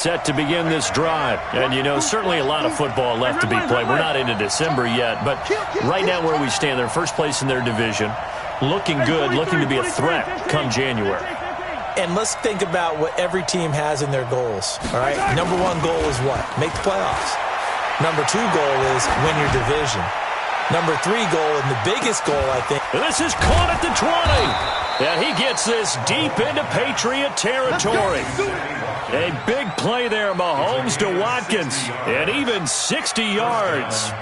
Set to begin this drive. And, you know, certainly a lot of football left to be played. We're not into December yet, but right now where we stand, they're first place in their division. Looking good, looking to be a threat come January. And let's think about what every team has in their goals, all right? Number one goal is what? Make the playoffs. Number two goal is win your division. Number three goal, and the biggest goal, I think. This is caught at the 20. And he gets this deep into Patriot territory. A big play there, Mahomes to Watkins. And even 60 yards.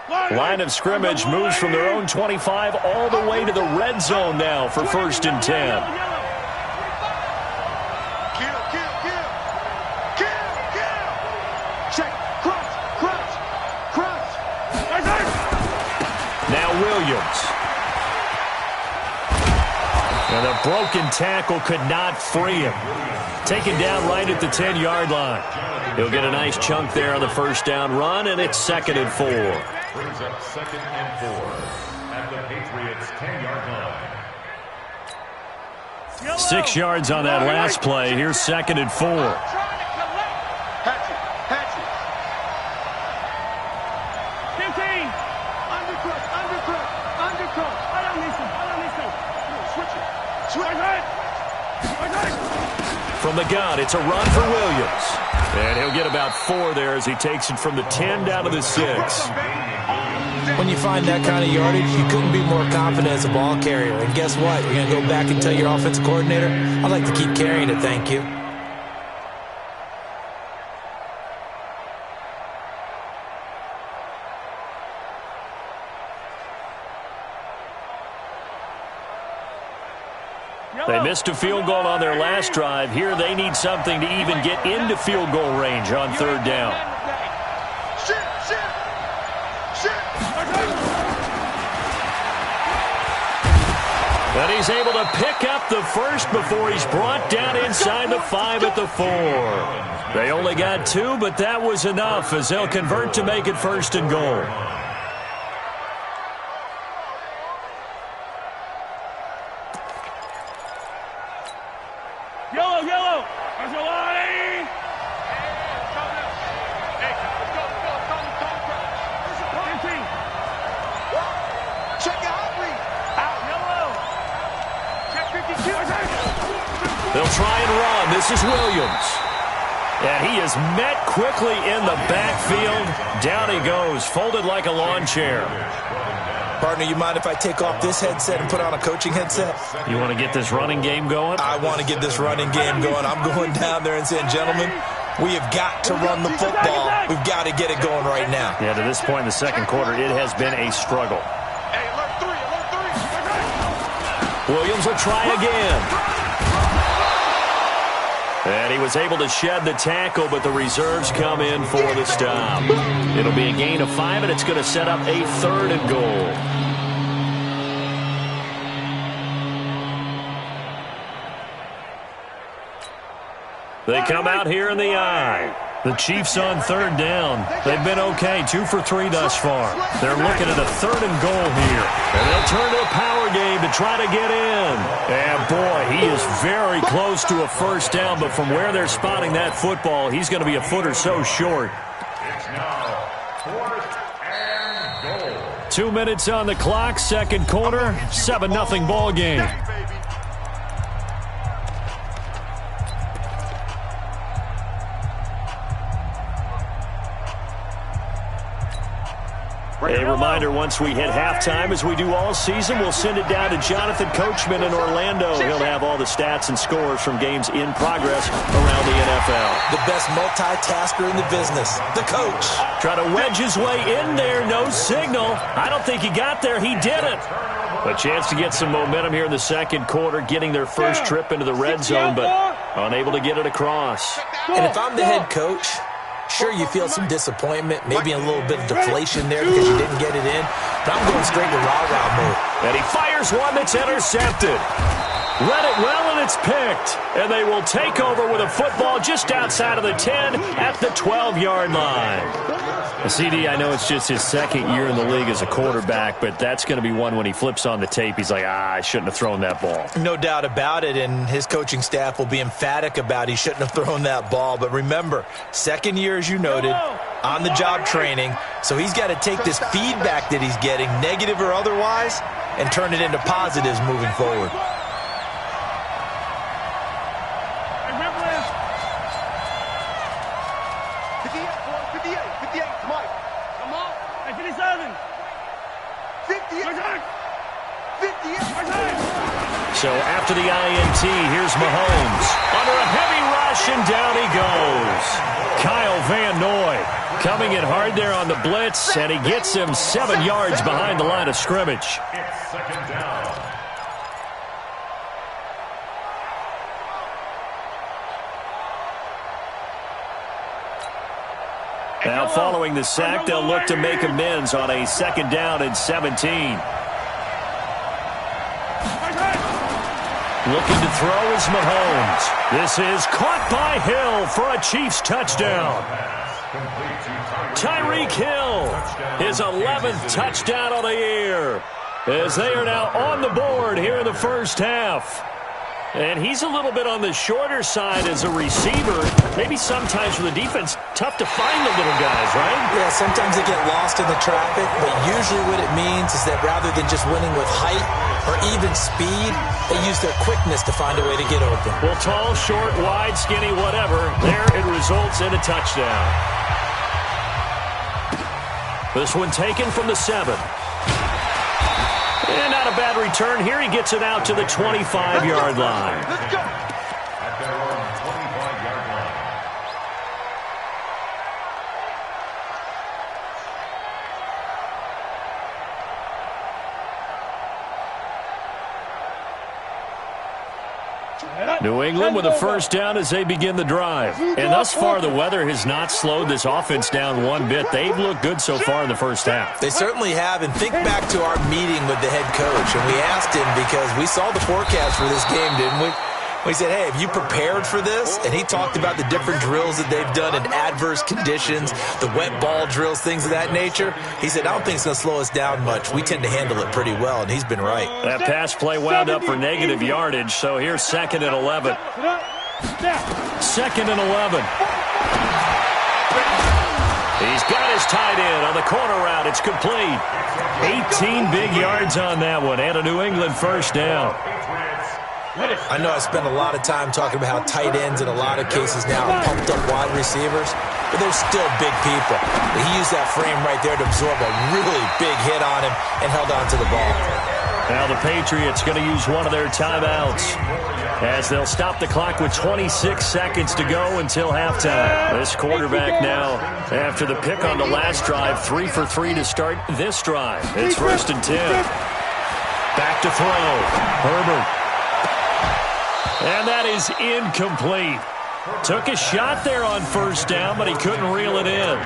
Line of scrimmage moves from their own 25 all the way to the red zone now for 1st and 10. Williams. And a broken tackle could not free him. Taken down right at the 10-yard line. He'll get a nice chunk there on the first down run, and it's 2nd and 4. Brings up 2nd and 4 at the Patriots' 10-yard line. 6 yards on that last play. Here's 2nd and 4. From the gun, it's a run for Williams. And he'll get about 4 there as he takes it from the 10 down to the 6. When you find that kind of yardage, you couldn't be more confident as a ball carrier. And guess what? You're going to go back and tell your offensive coordinator, I'd like to keep carrying it, thank you. They missed a field goal on their last drive. Here they need something to even get into field goal range on 3rd down. But he's able to pick up the first before he's brought down inside the 5 at the 4. They only got 2, but that was enough as they'll convert to make it 1st and goal. They'll try and run. This is Williams. And he is met quickly in the backfield. Down he goes, folded like a lawn chair. Partner, you mind if I take off this headset and put on a coaching headset? You want to get this running game going? I want to get this running game going. I'm going down there and saying, gentlemen, we have got to run the football. We've got to get it going right now. Yeah, to this point in the second quarter, it has been a struggle. Williams will try again. And he was able to shed the tackle, but the reserves come in for the stop. It'll be a gain of 5, and it's going to set up a 3rd and goal. They come out here in the eye. The Chiefs on 3rd down. They've been okay, 2 for 3 thus far. They're looking at a 3rd and goal here. And they'll turn to a power game to try to get in. And boy, he is very close to a first down, but from where they're spotting that football, he's going to be a foot or so short. It's now 4th and goal. 2 minutes on the clock, second quarter, 7-0 ball game. A reminder, once we hit halftime, as we do all season, we'll send it down to Jonathan Coachman in Orlando. He'll have all the stats and scores from games in progress around the NFL. The best multitasker in the business, the coach. Try to wedge his way in there, no signal. I don't think he got there. He didn't. A chance to get some momentum here in the second quarter, getting their first trip into the red zone, but unable to get it across. And if I'm the head coach, sure, you feel some disappointment, maybe a little bit of deflation there because you didn't get it in. But I'm going straight to rah-rah mode. And he fires one that's intercepted. Read it well, and it's picked, and they will take over with a football just outside of the 10 at the 12-yard line. CD, I know it's just his second year in the league as a quarterback, but that's going to be one when he flips on the tape, he's like, I shouldn't have thrown that ball. No doubt about it, and his coaching staff will be emphatic about he shouldn't have thrown that ball. But remember, second year, as you noted, on-the-job training, so he's got to take this feedback that he's getting, negative or otherwise, and turn it into positives moving forward. So after the INT, here's Mahomes. Under a heavy rush, and down he goes. Kyle Van Noy coming in hard there on the blitz, and he gets him 7 yards behind the line of scrimmage. It's second down. Now following the sack, they'll look to make amends on a 2nd down and 17. Looking to throw is Mahomes. This is caught by Hill for a Chiefs touchdown. Tyreek Hill, his 11th touchdown of the year, as they are now on the board here in the first half. And he's a little bit on the shorter side as a receiver. Maybe sometimes for the defense, tough to find the little guys, right? Yeah, sometimes they get lost in the traffic, but usually what it means is that rather than just winning with height or even speed, they use their quickness to find a way to get open. Well, tall, short, wide, skinny, whatever, there it results in a touchdown. This one taken from the 7. And not a bad return here. He gets it out to the 25-yard line. Let's go. At their own 25-yard line. New England with a first down as they begin the drive. And thus far, the weather has not slowed this offense down one bit. They've looked good so far in the first half. They certainly have, and think back to our meeting with the head coach, and we asked him because we saw the forecast for this game, didn't we? We said, hey, have you prepared for this? And he talked about the different drills that they've done in adverse conditions, the wet ball drills, things of that nature. He said, I don't think it's going to slow us down much. We tend to handle it pretty well, and he's been right. That pass play wound up for negative yardage, so here's 2nd and 11. 2nd and 11. He's got his tight end on the corner route. It's complete. 18 big yards on that one, and a New England first down. I know I spend a lot of time talking about how tight ends in a lot of cases now are pumped up wide receivers, but they're still big people. But he used that frame right there to absorb a really big hit on him and held on to the ball. Now the Patriots going to use one of their timeouts as they'll stop the clock with 26 seconds to go until halftime. This quarterback now, after the pick on the last drive, 3 for 3 to start this drive. It's 1st and 10. Back to throw. Herbert. And that is incomplete. Took a shot there on first down, but he couldn't reel it in.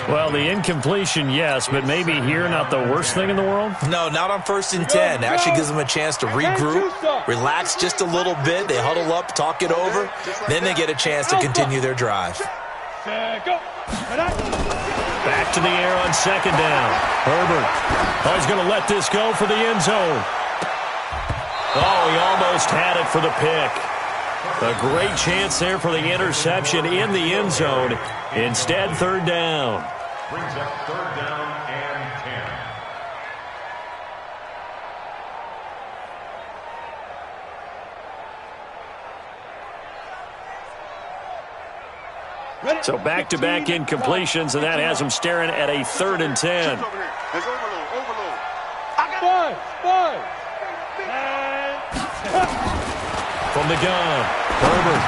Well, the incompletion, yes, but maybe here not the worst thing in the world? No, not on 1st and 10. Actually gives them a chance to regroup, relax just a little bit. They huddle up, talk it over. Then they get a chance to continue their drive. Back to the air on 2nd down. Herbert. Oh, he's going to let this go for the end zone. Oh, he almost had it for the pick. A great chance there for the interception in the end zone. Instead, 3rd down. Brings up 3rd down and 10. So back-to-back incompletions, and that has him staring at a 3rd and 10. From the gun, Herbert.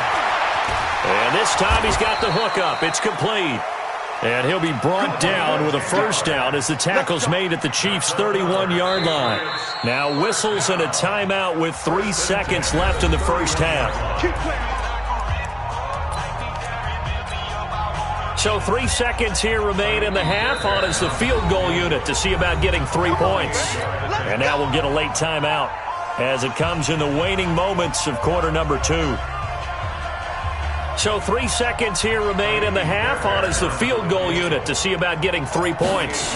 And this time he's got the hook up. It's complete. And he'll be brought down with a first down as the tackle's made at the Chiefs' 31-yard line. Now whistles and a timeout with 3 seconds left in the first half. So 3 seconds here remain in the half on as the field goal unit to see about getting 3 points. And now we'll get a late timeout. as it comes in the waning moments of quarter number 2. So 3 seconds here remain in the half. On is the field goal unit to see about getting 3 points.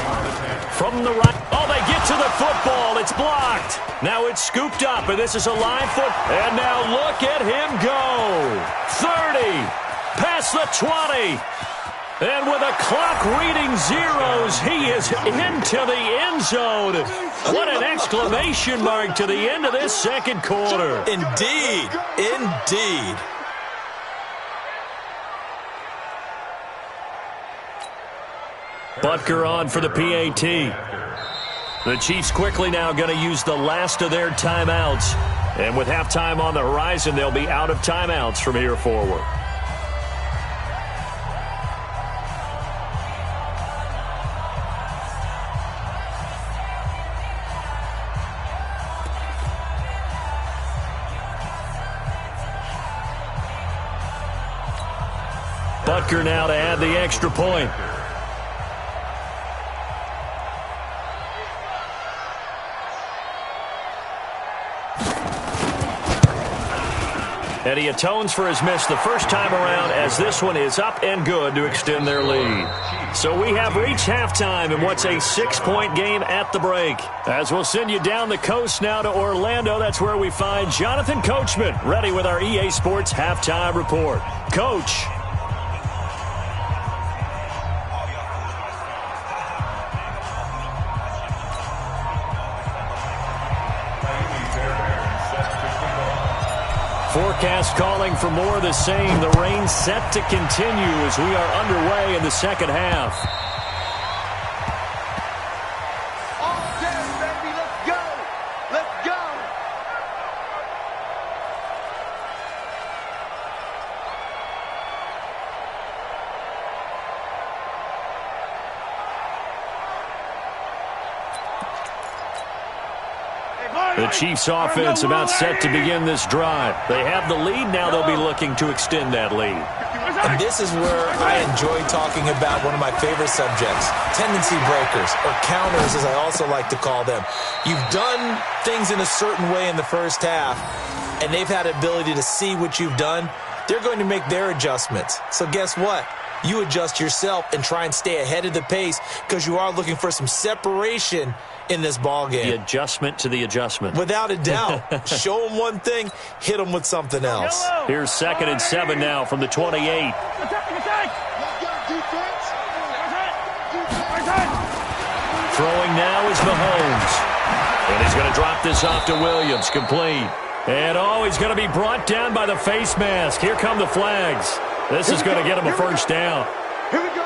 From the right. Oh, they get to the football. It's blocked. Now it's scooped up, and this is a live foot. And now look at him go. 30. Past the 20. And with a clock reading zeros, he is into the end zone. What an exclamation mark to the end of this second quarter. Indeed. Indeed. Butker on for the PAT. The Chiefs quickly now going to use the last of their timeouts. And with halftime on the horizon, they'll be out of timeouts from here forward. Butker now to add the extra point. And he atones for his miss the first time around, as this one is up and good to extend their lead. So we have reached halftime in what's a 6-point game at the break. As we'll send you down the coast now to Orlando, that's where we find Jonathan Coachman, ready with our EA Sports halftime report. Coach. Forecast calling for more of the same. The rain set to continue as we are underway in the second half. All day, baby. Let's go. Let's go. The Chiefs offense about set to begin this drive. They have the lead. Now they'll be looking to extend that lead. And this is where I enjoy talking about one of my favorite subjects, tendency breakers, or counters as I also like to call them. You've done things in a certain way in the first half, and they've had the ability to see what you've done. They're going to make their adjustments. So guess what? You adjust yourself and try and stay ahead of the pace because you are looking for some separation in this ball game. The adjustment to the adjustment. Without a doubt. Show them one thing, hit them with something else. Here's 2nd and 7 now from the 28. Throwing now is Mahomes. And he's going to drop this off to Williams, complete. And he's going to be brought down by the face mask. Here come the flags. This is going to get him a first down. Here we go.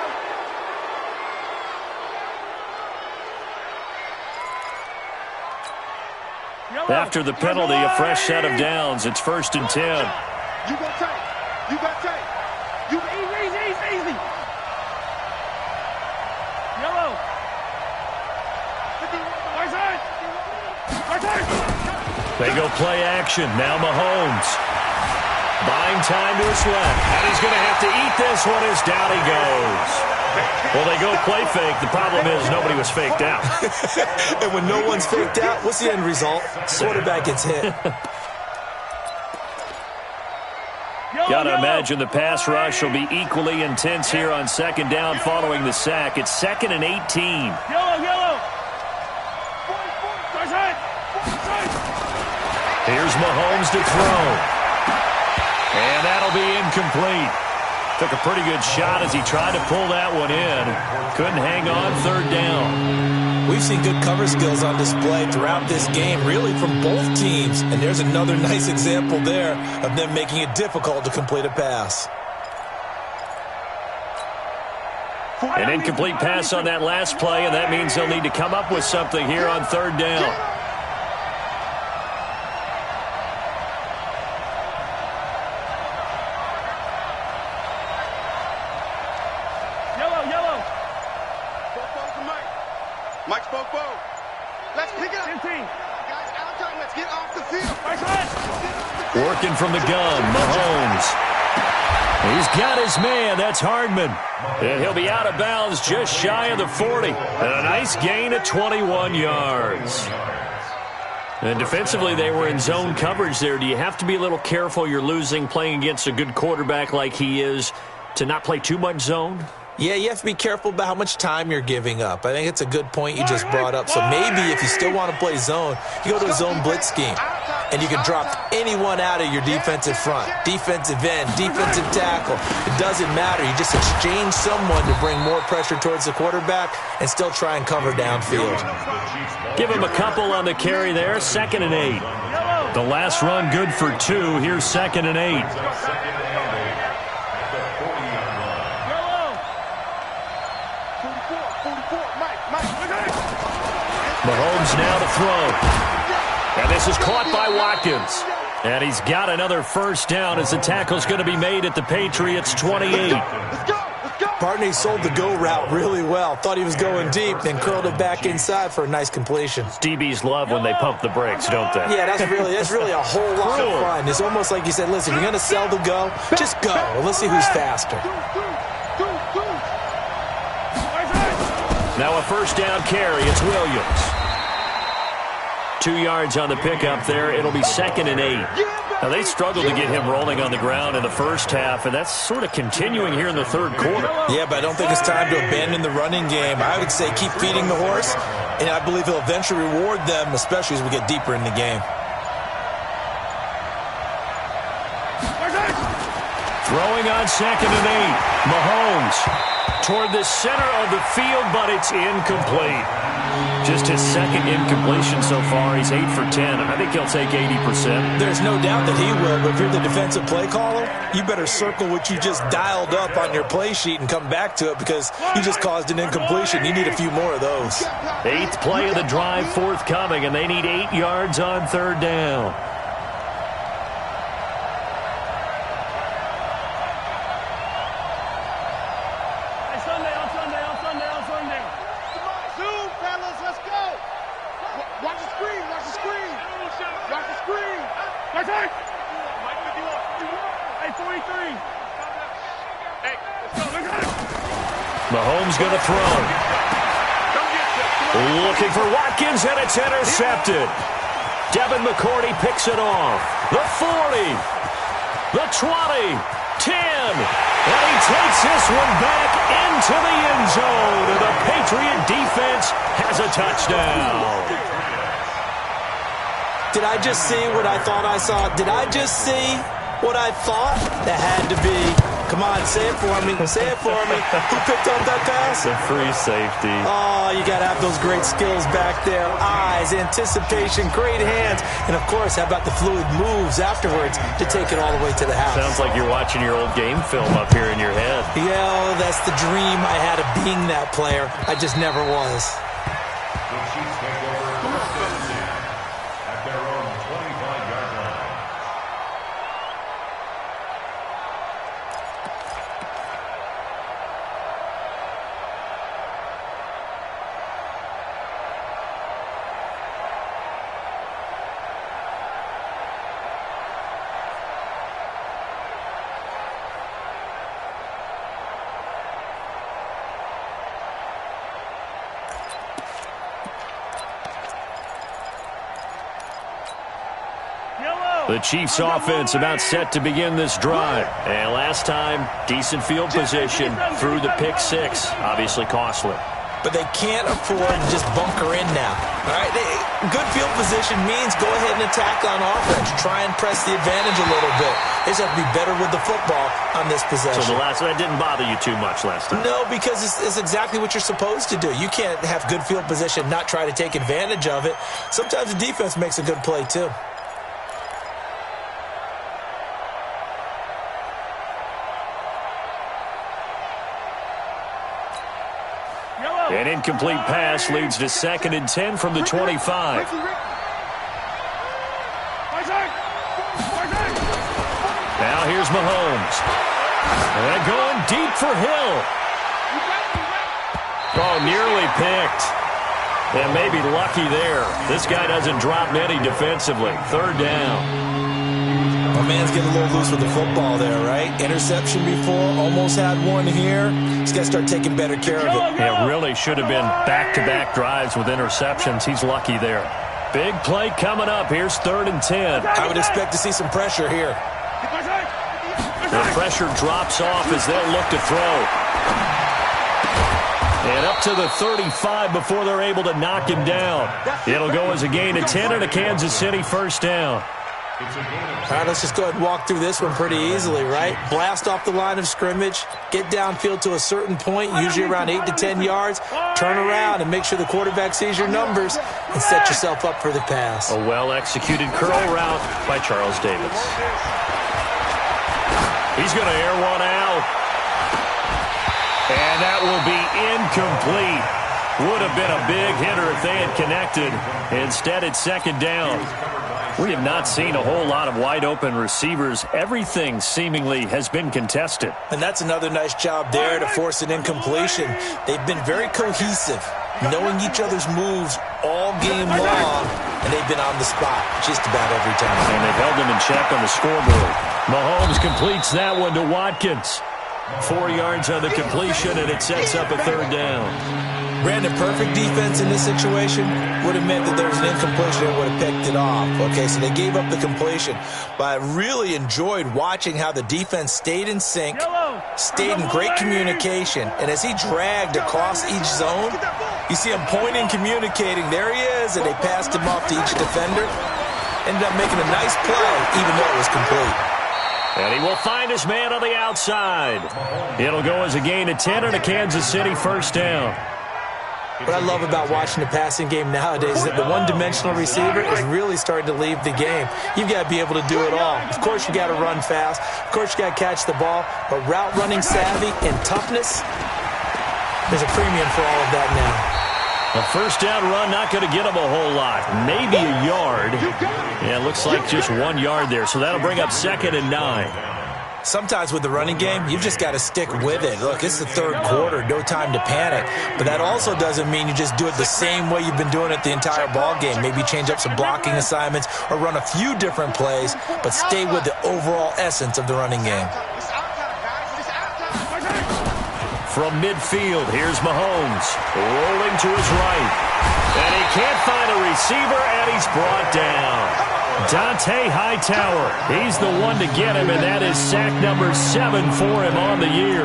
After the penalty, a fresh set of downs. It's 1st and 10. You got take. You got take. You easy. Yellow. Right side. They go play action. Now Mahomes. Buying time to his left. And he's going to have to eat this one as down he goes. Well, they go play fake. The problem is nobody was faked out. And when no one's faked out, what's the end result? Quarterback gets hit. Got to imagine the pass rush will be equally intense here on 2nd down following the sack. It's 2nd and 18. Yellow. Here's Mahomes to throw. And that'll be incomplete. Took a pretty good shot as he tried to pull that one in. Couldn't hang on 3rd down. We've seen good cover skills on display throughout this game, really from both teams. And there's another nice example there of them making it difficult to complete a pass. An incomplete pass on that last play, and that means they'll need to come up with something here on 3rd down. Mike spoke bow. Let's pick it up. 15. Guys, out time. Let's get off the field. Working from the gun, Mahomes. He's got his man. That's Hardman. And he'll be out of bounds just shy of the 40. And a nice gain of 21 yards. And defensively, they were in zone coverage there. Do you have to be a little careful you're losing playing against a good quarterback like he is to not play too much zone? Yeah, you have to be careful about how much time you're giving up. I think it's a good point you just brought up. So maybe if you still want to play zone, you go to a zone blitz scheme, and you can drop anyone out of your defensive front, defensive end, defensive tackle. It doesn't matter. You just exchange someone to bring more pressure towards the quarterback and still try and cover downfield. Give him a couple on the carry there, 2nd and 8. The last run good for 2. Here's 2nd and 8. Mahomes now to throw. And this is caught by Watkins. And he's got another first down as the tackle's going to be made at the Patriots' 28. Partner, he sold the go route really well. Thought he was going deep, then curled it back inside for a nice completion. DBs love when they pump the brakes, don't they? Yeah, that's really a whole lot of fun. It's almost like you said, listen, if you're going to sell the go, just go. Let's see who's faster. Now a first down carry. It's Williams. 2 yards on the pickup there. It'll be 2nd and 8. Now, they struggled to get him rolling on the ground in the first half, and that's sort of continuing here in the third quarter. Yeah, but I don't think it's time to abandon the running game. I would say keep feeding the horse, and I believe he'll eventually reward them, especially as we get deeper in the game. Throwing on 2nd and 8. Mahomes toward the center of the field, but it's incomplete. Just his second incompletion so far. He's 8 for 10. I think he'll take 80%. There's no doubt that he will, but if you're the defensive play caller, you better circle what you just dialed up on your play sheet and come back to it because you just caused an incompletion. You need a few more of those. 8th play of the drive forthcoming, and they need 8 yards on 3rd down. Mahomes going to throw. Looking for Watkins, and it's intercepted. Devin McCourty picks it off. The 40, the 20, 10, and he takes this one back into the end zone, and the Patriot defense has a touchdown. Did I just see what I thought I saw? Did I just see what I thought? That had to be. Come on, say it for me. Say it for me. Who picked up that pass? The free safety. Oh, you got to have those great skills back there. Eyes, anticipation, great hands. And, of course, how about the fluid moves afterwards to take it all the way to the house? Sounds like you're watching your old game film up here in your head. Yeah, that's the dream I had of being that player. I just never was. The Chiefs take over 4th and 10 at their own 25-yard line. The Chiefs offense about set to begin this drive. And last time, decent field position through the pick six. Obviously costly. But they can't afford to just bunker in now. All right, good field position means go ahead and attack on offense. Try and press the advantage a little bit. They just have to be better with the football on this possession. So that didn't bother you too much last time? No, because it's exactly what you're supposed to do. You can't have good field position, not try to take advantage of it. Sometimes the defense makes a good play too. An incomplete pass leads to 2nd and 10 from the 25. Now here's Mahomes. And going deep for Hill. Oh, nearly picked. And maybe lucky there. This guy doesn't drop many defensively. 3rd down. My man's getting a little loose with the football there, right? Interception before, almost had one here. He's got to start taking better care of it. Yeah, really should have been back-to-back drives with interceptions. He's lucky there. Big play coming up. Here's 3rd and 10. I would expect to see some pressure here. The pressure drops off as they'll look to throw. And up to the 35 before they're able to knock him down. It'll go as a gain of 10 and a Kansas City first down. All right, let's just go ahead and walk through this one pretty easily, right? Blast off the line of scrimmage, get downfield to a certain point, usually around 8 to 10 yards, turn around and make sure the quarterback sees your numbers and set yourself up for the pass. A well-executed curl route by Charles Davis. He's going to air one out. And that will be incomplete. Would have been a big hitter if they had connected. Instead, it's 2nd down. We have not seen a whole lot of wide-open receivers. Everything seemingly has been contested. And that's another nice job there to force an incompletion. They've been very cohesive, knowing each other's moves all game long, and they've been on the spot just about every time. And they've held them in check on the scoreboard. Mahomes completes that one to Watkins. 4 yards on the completion, and it sets up a 3rd down. Brandon, perfect defense in this situation would have meant that there was an incompletion and would have picked it off. Okay, so they gave up the completion. But I really enjoyed watching how the defense stayed in sync, stayed in great communication, and as he dragged across each zone, you see him pointing, communicating. There he is, and they passed him off to each defender. Ended up making a nice play, even though it was complete. And he will find his man on the outside. It'll go as a gain of 10 and a Kansas City first down. What I love about watching the passing game nowadays is that the one-dimensional receiver is really starting to leave the game. You've got to be able to do it all. Of course, you got to run fast. Of course, you got to catch the ball. But route running savvy and toughness, there's a premium for all of that now. A first down run, not going to get him a whole lot. Maybe a yard. Yeah, it looks like just 1 yard there. So that'll bring up 2nd and 9. Sometimes with the running game, you've just got to stick with it. Look, it's the 3rd quarter, no time to panic. But that also doesn't mean you just do it the same way you've been doing it the entire ball game. Maybe change up some blocking assignments or run a few different plays, but stay with the overall essence of the running game. From midfield, here's Mahomes, rolling to his right. And he can't find a receiver, and he's brought down. Dante Hightower, he's the one to get him, and that is sack number 7 for him on the year.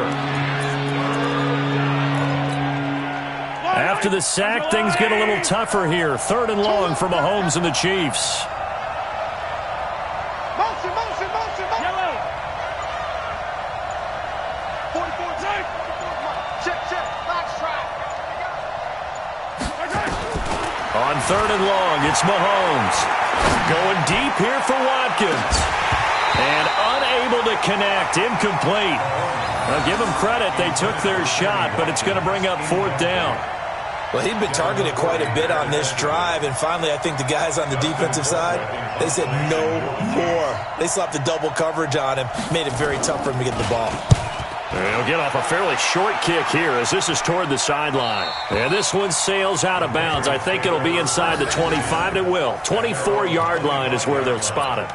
After the sack, things get a little tougher here. 3rd and long for Mahomes and the Chiefs. On 3rd and long, it's Mahomes. Going deep here for Watkins. And unable to connect. Incomplete. Now, give them credit. They took their shot, but it's going to bring up 4th down. Well, he'd been targeted quite a bit on this drive, and finally I think the guys on the defensive side, they said no more. They slapped the double coverage on him, made it very tough for him to get the ball. He'll get off a fairly short kick here as this is toward the sideline. And this one sails out of bounds. I think it'll be inside the 25. It will. 24-yard line is where they'll spot it.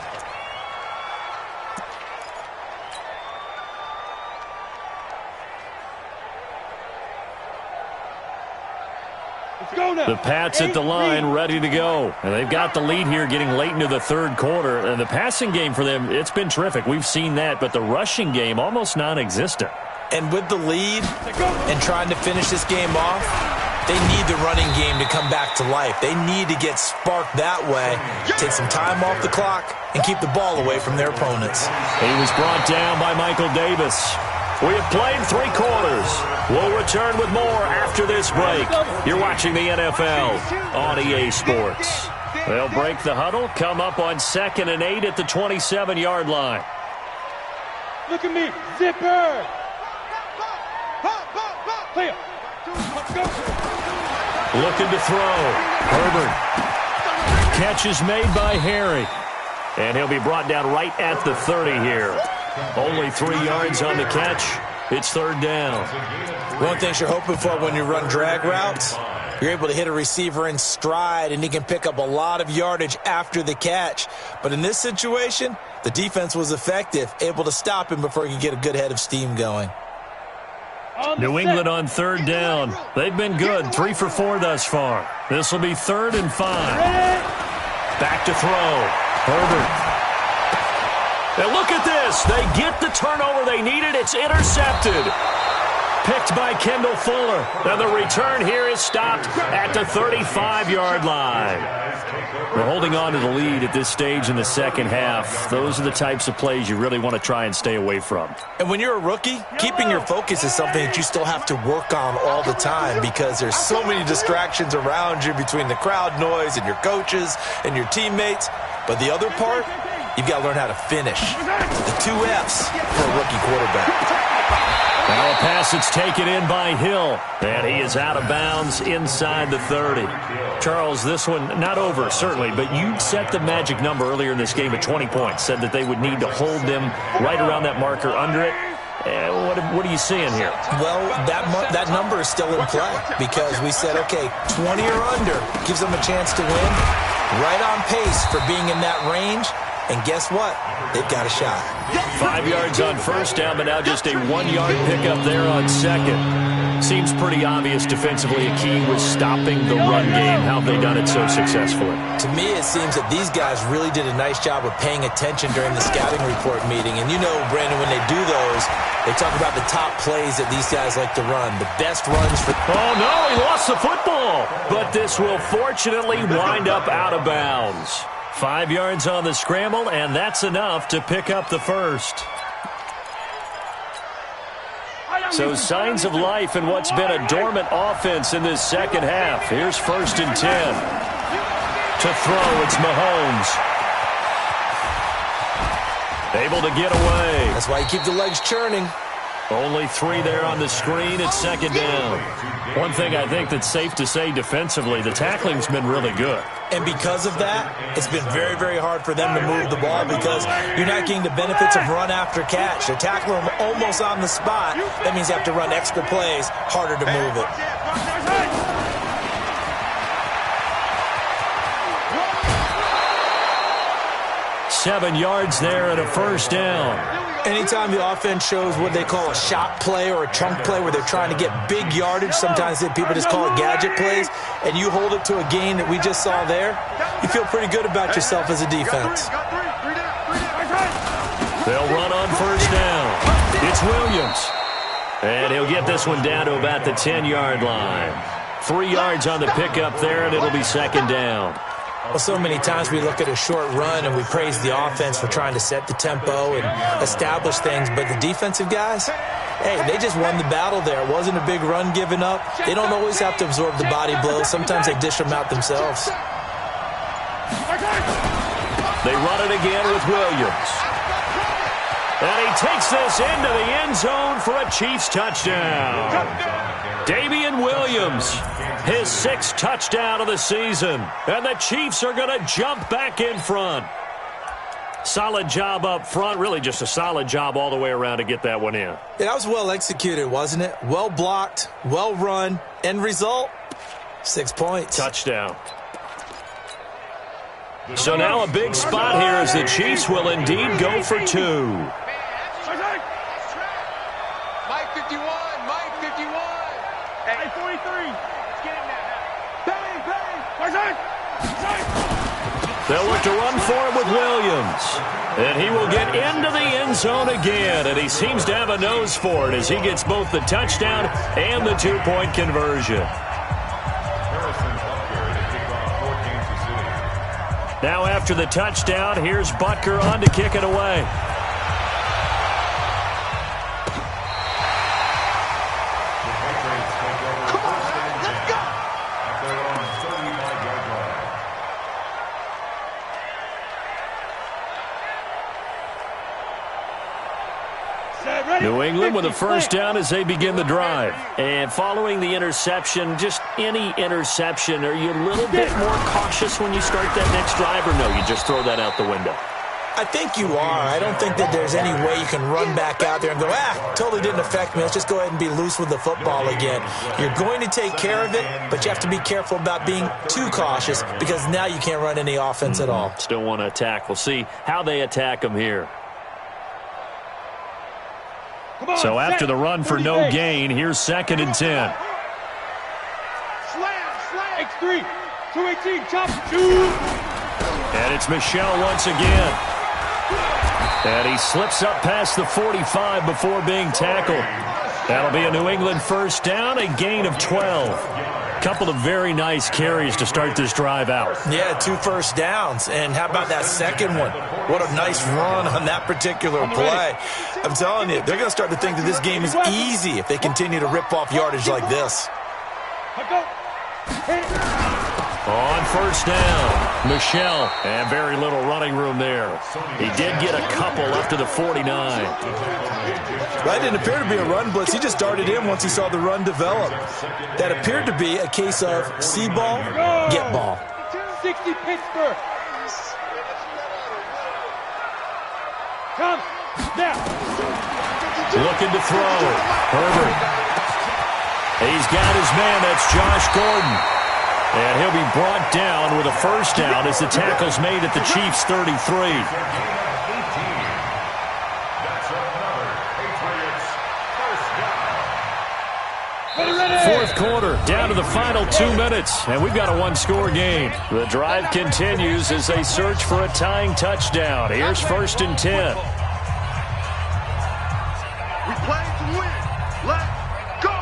The Pats at the line, ready to go. And they've got the lead here getting late into the 3rd quarter. And the passing game for them, it's been terrific. We've seen that. But the rushing game, almost non-existent. And with the lead and trying to finish this game off, they need the running game to come back to life. They need to get sparked that way, take some time off the clock, and keep the ball away from their opponents. He was brought down by Michael Davis. We have played 3 quarters. We'll return with more after this break. You're watching the NFL on EA Sports. They'll break the huddle, come up on 2nd and 8 at the 27-yard line. Look at me, zipper. Clear. Looking to throw. Herbert. Catch is made by Harry. And he'll be brought down right at the 30 here. Only 3 yards on the catch. It's 3rd down. One of the things you're hoping for when you run drag routes, you're able to hit a receiver in stride, and he can pick up a lot of yardage after the catch. But in this situation, the defense was effective, able to stop him before he could get a good head of steam going. New England on 3rd down. They've been good, 3 for 4 thus far. This will be 3rd and 5. Back to throw. Herbert. And look at this. They get the turnover they needed. It's intercepted. Picked by Kendall Fuller. And the return here is stopped at the 35-yard line. We're holding on to the lead at this stage in the second half. Those are the types of plays you really want to try and stay away from. And when you're a rookie, keeping your focus is something that you still have to work on all the time because there's so many distractions around you between the crowd noise and your coaches and your teammates. But the other part, you've got to learn how to finish. The 2 F's for a rookie quarterback. Now a pass that's taken in by Hill. And he is out of bounds inside the 30. Charles, this one not over, certainly, but you set the magic number earlier in this game at 20 points. Said that they would need to hold them right around that marker under it. What are you seeing here? Well, that number is still in play because we said, okay, 20 or under gives them a chance to win. Right on pace for being in that range. And guess what? They've got a shot. 5 yards on first down, but now just a 1-yard pickup there on second. Seems pretty obvious defensively a key was stopping the run game. How have they done it so successfully? To me, it seems that these guys really did a nice job of paying attention during the scouting report meeting. And you know, Brandon, when they do those, they talk about the top plays that these guys like to run. The best runs for... Oh, no, he lost the football. But this will fortunately wind up out of bounds. 5 yards on the scramble, and that's enough to pick up the first. So signs of life in what's been a dormant offense in this second half. Here's 1st and 10. To throw, it's Mahomes. Able to get away. That's why you keep the legs churning. Only 3 there on the screen. It's 2nd down. One thing I think that's safe to say defensively, the tackling's been really good. And because of that, it's been very, very hard for them to move the ball because you're not getting the benefits of run after catch. They're tackling them almost on the spot. That means you have to run extra plays, harder to move it. Seven yards there and a first down. Anytime the offense shows what they call a shot play or a chunk play where they're trying to get big yardage, sometimes people just call it gadget plays, and you hold it to a gain that we just saw there, you feel pretty good about yourself as a defense. They'll run on first down. It's Williams. And he'll get this one down to about the 10-yard line. 3 yards on the pickup there, and it'll be 2nd down. Well, so many times we look at a short run and we praise the offense for trying to set the tempo and establish things, but the defensive guys, hey, they just won the battle there. It wasn't a big run given up. They don't always have to absorb the body blows. Sometimes they dish them out themselves. They run it again with Williams. And he takes this into the end zone for a Chiefs touchdown. Damian Williams, his 6th touchdown of the season. And the Chiefs are going to jump back in front. Solid job up front. Really just a solid job all the way around to get that one in. Yeah, that was well executed, wasn't it? Well blocked, well run. End result, 6 points. Touchdown. So now a big spot here as the Chiefs will indeed go for 2. Mike 51, Mike 51. Hey, 43. Get in there. Bang, bang. They'll look to run for it with Williams. And he will get into the end zone again. And he seems to have a nose for it as he gets both the touchdown and the 2-point conversion. Now after the touchdown, here's Butker on to kick it away. New England with a first down as they begin the drive. And following the interception, just any interception, are you a little bit more cautious when you start that next drive, or no, you just throw that out the window? I think you are. I don't think that there's any way you can run back out there and go, totally didn't affect me. Let's just go ahead and be loose with the football again. You're going to take care of it, but you have to be careful about being too cautious because now you can't run any offense at all. Still want to attack. We'll see how they attack them here. So after the run for no gain, here's 2nd and 10. Slam, X3, 218, chop, 2. And it's Michel once again. And he slips up past the 45 before being tackled. That'll be a New England first down, a gain of 12. Couple of very nice carries to start this drive out. Yeah, 2 first downs. And how about that second one? What a nice run on that particular play. I'm telling you, they're going to start to think that this game is easy if they continue to rip off yardage like this. On first down, Michel, and very little running room there. He did get a couple up to the 49. That didn't appear to be a run blitz. He just darted in once he saw the run develop. That appeared to be a case of see ball, get ball. 60 Pittsburgh. Come now. Looking to throw. Herbert. He's got his man. That's Josh Gordon. And he'll be brought down with a first down as the tackle's made at the Chiefs' 33. Fourth quarter, down to the final 2 minutes, and we've got a one-score game. The drive continues as they search for a tying touchdown. Here's 1st and 10. We play to win. Let's go.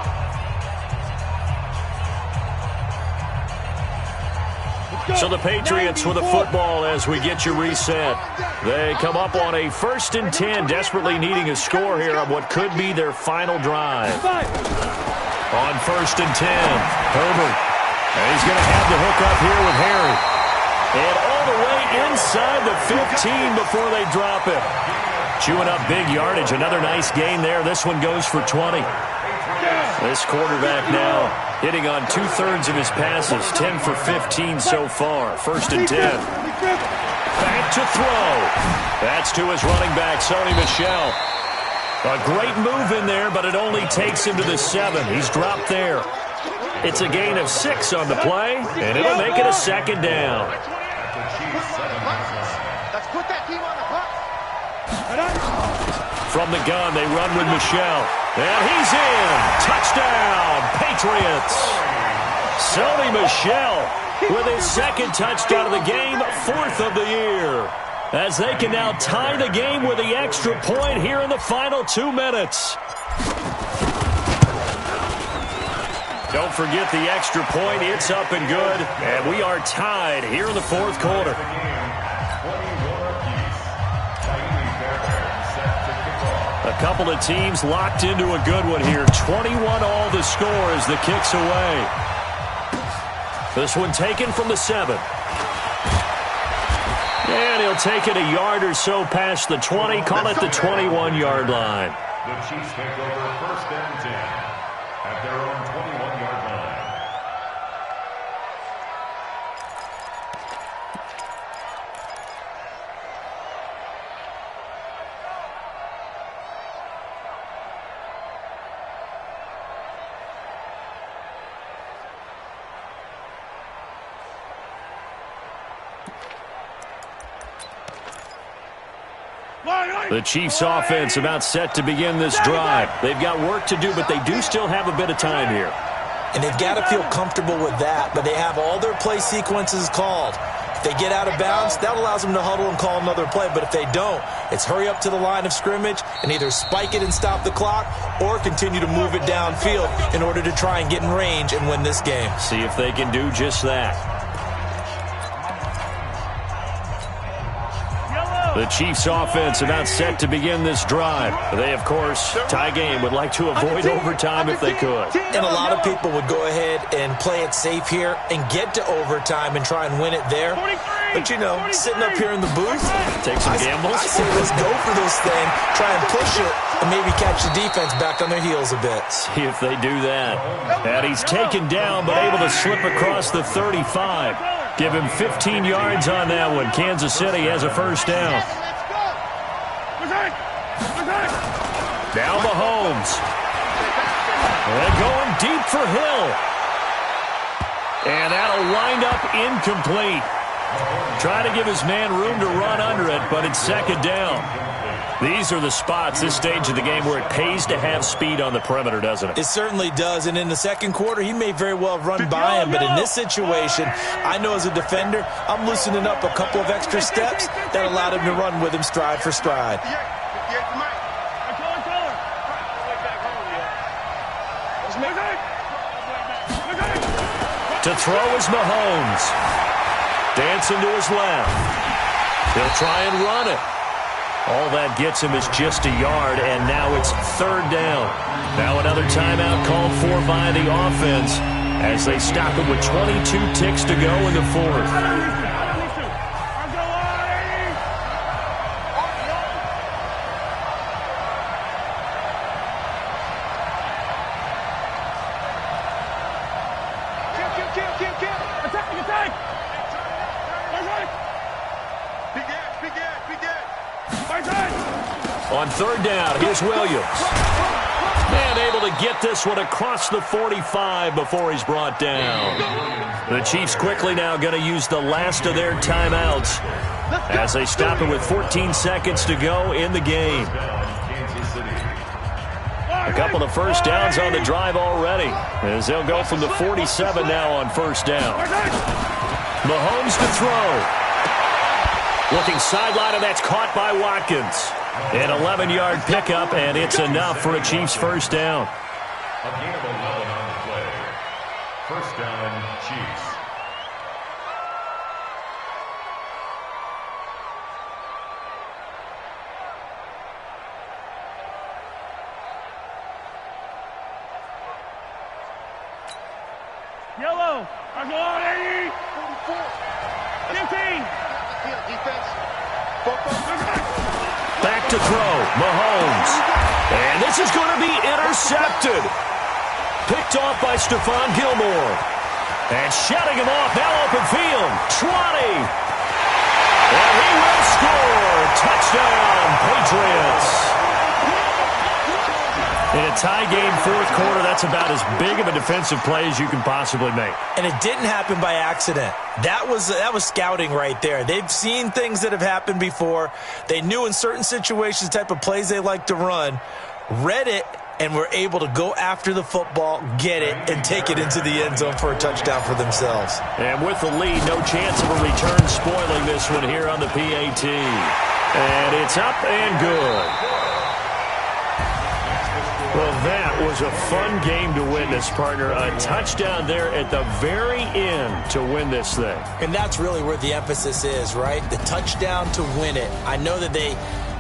So the Patriots with the football as we get you reset. They come up on a 1st and 10, desperately needing a score here on what could be their final drive. On 1st and 10, Herbert. And he's going to have the hook up here with Harry. And all the way inside the 15 before they drop it. Chewing up big yardage. Another nice gain there. This one goes for 20. This quarterback now hitting on 2/3 of his passes. 10 for 15 so far. 1st and 10. Back to throw. That's to his running back, Sony Michel. A great move in there, but it only takes him to the 7. He's dropped there. It's a gain of 6 on the play, and it'll make it a 2nd down. Let's put that team on the clock. From the gun, they run with Michel. And he's in. Touchdown, Patriots. Sony Michel with his 2nd touchdown of the game, 4th of the year. As they can now tie the game with the extra point here in the final 2 minutes. Don't forget the extra point. It's up and good. And we are tied here in the 4th quarter. A couple of teams locked into a good one here. 21 all the score as the kick's away. This one taken from the 7. And he'll take it a yard or so past the 20. Call it the 21-yard line. The Chiefs take over 1st and 10 at their own 21-yard line. The Chiefs offense about set to begin this drive. They've got work to do, but they do still have a bit of time here. And they've got to feel comfortable with that, but they have all their play sequences called. If they get out of bounds, that allows them to huddle and call another play, but if they don't, it's hurry up to the line of scrimmage and either spike it and stop the clock or continue to move it downfield in order to try and get in range and win this game. See if they can do just that. The Chiefs offense about set to begin this drive. They, of course, tie game, would like to avoid overtime if they could. And a lot of people would go ahead and play it safe here and get to overtime and try and win it there. But, you know, sitting up here in the booth, take some gambles. I say let's go for this thing, try and push it, and maybe catch the defense back on their heels a bit. See if they do that. And he's taken down but able to slip across the 35. Give him 15 yards on that one. Kansas City has a first down. Now Mahomes. And going deep for Hill. And that'll wind up incomplete. Trying to give his man room to run under it, but it's second down. These are the spots, this stage of the game, where it pays to have speed on the perimeter, doesn't it? It certainly does, and in the second quarter, he may very well run by him, but in this situation, I know as a defender, I'm loosening up a couple of extra steps that allowed him to run with him stride for stride. To throw is Mahomes. Dancing to his left. He'll try and run it. All that gets him is just a yard, and now it's third down. Now another timeout called for by the offense as they stop it with 22 ticks to go in the fourth. On third down, here's Williams. And able to get this one across the 45 before he's brought down. The Chiefs quickly now going to use the last of their timeouts as they stop it with 14 seconds to go in the game. A couple of first downs on the drive already as they'll go from the 47 now on first down. Mahomes to throw. Looking sideline, and that's caught by Watkins. An 11-yard pickup, and it's enough for a Chiefs first down. A gain of 11 on the play. First down, Chiefs. Yellow. I go on 80. 15. Defense. Back to throw. Mahomes. And this is going to be intercepted. Picked off by Stephon Gilmore. And shutting him off. Now open field. 20. And he will score. Touchdown, Patriots. In a tie game fourth quarter, that's about as big of a defensive play as you can possibly make. And it didn't happen by accident. That was scouting right there. They've seen things that have happened before. They knew in certain situations the type of plays they like to run, read it, and were able to go after the football, get it, and take it into the end zone for a touchdown for themselves. And with the lead, no chance of a return spoiling this one here on the PAT. And it's up and good. Well, that was a fun game to witness, partner. A touchdown there at the very end to win this thing. And that's really where the emphasis is, right? The touchdown to win it. I know that they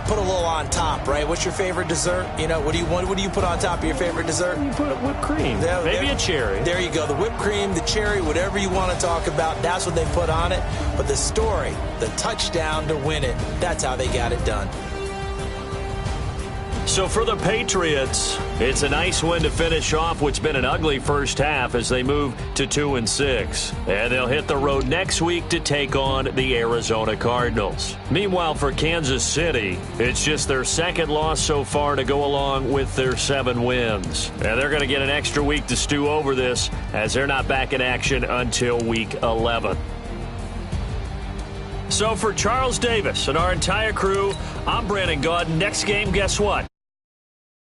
put a little on top, right? What's your favorite dessert? You know, what do you put on top of your favorite dessert? You put whipped cream. Maybe a cherry. There you go. The whipped cream, the cherry, whatever you want to talk about, that's what they put on it. But the story, the touchdown to win it, that's how they got it done. So for the Patriots, it's a nice win to finish off what's been an ugly first half as they move to 2-6. And they'll hit the road next week to take on the Arizona Cardinals. Meanwhile, for Kansas City, it's just their second loss so far to go along with their 7 wins. And they're going to get an extra week to stew over this as they're not back in action until week 11. So for Charles Davis and our entire crew, I'm Brandon Gaudin. Next game, guess what?